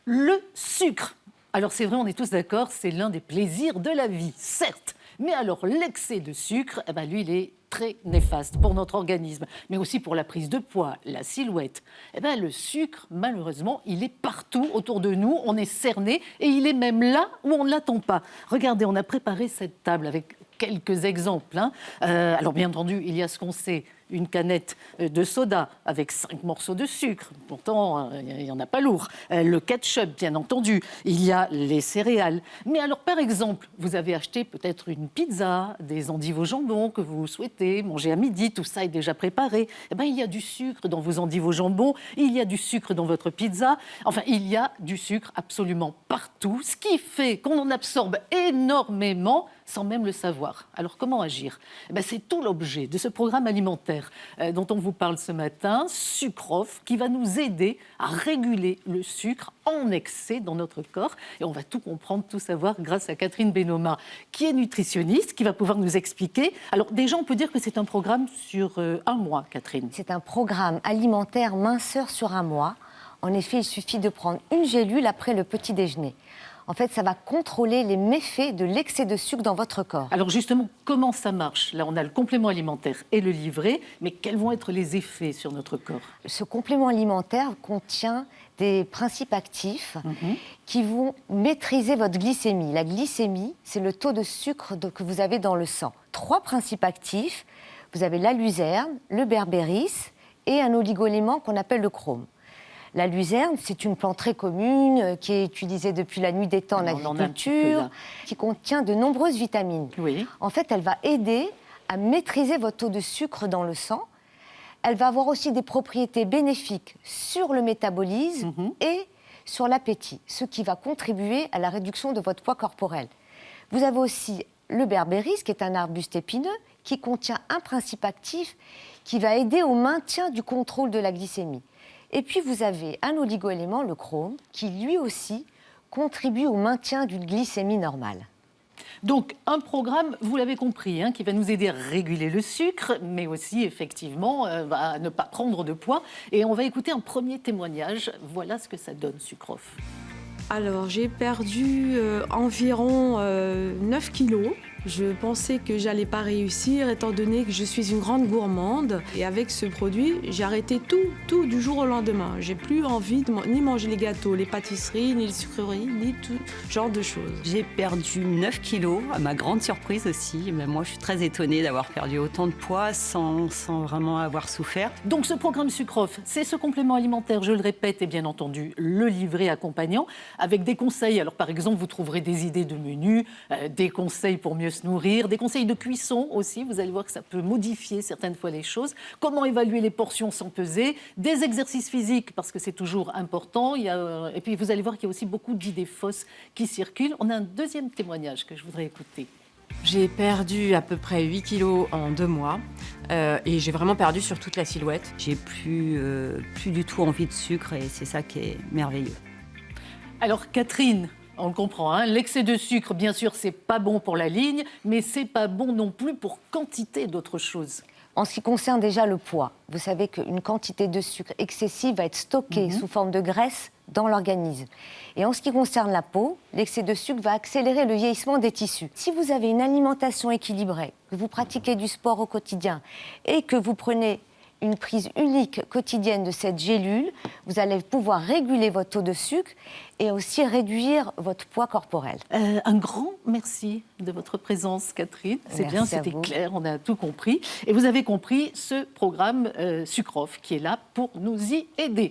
Le sucre. Alors c'est vrai, on est tous d'accord, c'est l'un des plaisirs de la vie, certes. Mais alors l'excès de sucre, lui, il est très néfaste pour notre organisme, mais aussi pour la prise de poids, la silhouette. Le sucre, malheureusement, il est partout autour de nous, on est cerné et il est même là où on ne l'attend pas. Regardez, on a préparé cette table avec quelques exemples. Alors bien entendu, il y a ce qu'on sait, une canette de soda avec 5 morceaux de sucre. Pourtant, il n'y en a pas lourd. Le ketchup, bien entendu. Il y a les céréales. Mais alors, par exemple, vous avez acheté peut-être une pizza, des endives au jambon que vous souhaitez manger à midi. Tout ça est déjà préparé. Il y a du sucre dans vos endives au jambon. Il y a du sucre dans votre pizza. Enfin, il y a du sucre absolument partout. Ce qui fait qu'on en absorbe énormément sans même le savoir. Alors, comment agir ? C'est tout l'objet de ce programme alimentaire dont on vous parle ce matin, Sucrof, qui va nous aider à réguler le sucre en excès dans notre corps. Et on va tout comprendre, tout savoir grâce à Catherine Benoma, qui est nutritionniste, qui va pouvoir nous expliquer. Alors, déjà, on peut dire que c'est un programme sur un mois, Catherine. C'est un programme alimentaire minceur sur un mois. En effet, il suffit de prendre une gélule après le petit déjeuner. En fait, ça va contrôler les méfaits de l'excès de sucre dans votre corps. Alors justement, comment ça marche ? Là, on a le complément alimentaire et le livret, mais quels vont être les effets sur notre corps ? Ce complément alimentaire contient des principes actifs qui vont maîtriser votre glycémie. La glycémie, c'est le taux de sucre que vous avez dans le sang. 3 principes actifs, vous avez la luzerne, le berbéris et un oligo-élément qu'on appelle le chrome. La luzerne, c'est une plante très commune qui est utilisée depuis la nuit des temps en agriculture, qui contient de nombreuses vitamines. Oui. En fait, elle va aider à maîtriser votre taux de sucre dans le sang. Elle va avoir aussi des propriétés bénéfiques sur le métabolisme et sur l'appétit, ce qui va contribuer à la réduction de votre poids corporel. Vous avez aussi le berbéris, qui est un arbuste épineux, qui contient un principe actif qui va aider au maintien du contrôle de la glycémie. Et puis, vous avez un oligo-élément, le chrome, qui lui aussi contribue au maintien d'une glycémie normale. Donc, un programme, vous l'avez compris, qui va nous aider à réguler le sucre, mais aussi, effectivement, à ne pas prendre de poids. Et on va écouter un premier témoignage. Voilà ce que ça donne, Sucrof. Alors, j'ai perdu environ 9 kilos. Je pensais que j'allais pas réussir, étant donné que je suis une grande gourmande. Et avec ce produit, j'ai arrêté tout du jour au lendemain. J'ai plus envie de ni manger les gâteaux, les pâtisseries, ni les sucreries, ni tout genre de choses. J'ai perdu 9 kilos, à ma grande surprise aussi. Mais moi, je suis très étonnée d'avoir perdu autant de poids sans vraiment avoir souffert. Donc, ce programme Sucrof, c'est ce complément alimentaire, je le répète, et bien entendu, le livret accompagnant, avec des conseils. Alors, par exemple, vous trouverez des idées de menus, des conseils pour mieux se nourrir, des conseils de cuisson aussi, vous allez voir que ça peut modifier certaines fois les choses, comment évaluer les portions sans peser, des exercices physiques parce que c'est toujours important, et puis vous allez voir qu'il y a aussi beaucoup d'idées fausses qui circulent. On a un deuxième témoignage que je voudrais écouter. J'ai perdu à peu près 8 kilos en 2 mois et j'ai vraiment perdu sur toute la silhouette. J'ai plus du tout envie de sucre et c'est ça qui est merveilleux. Alors Catherine, on le comprend, l'excès de sucre, bien sûr, c'est pas bon pour la ligne, mais c'est pas bon non plus pour quantité d'autres choses. En ce qui concerne déjà le poids, vous savez qu'une quantité de sucre excessive va être stockée sous forme de graisse dans l'organisme. Et en ce qui concerne la peau, l'excès de sucre va accélérer le vieillissement des tissus. Si vous avez une alimentation équilibrée, que vous pratiquez du sport au quotidien et que vous prenez une prise unique quotidienne de cette gélule, vous allez pouvoir réguler votre taux de sucre et aussi réduire votre poids corporel. Un grand merci de votre présence, Catherine. C'est bien, c'était clair, on a tout compris. Et vous avez compris ce programme Sucrof qui est là pour nous y aider.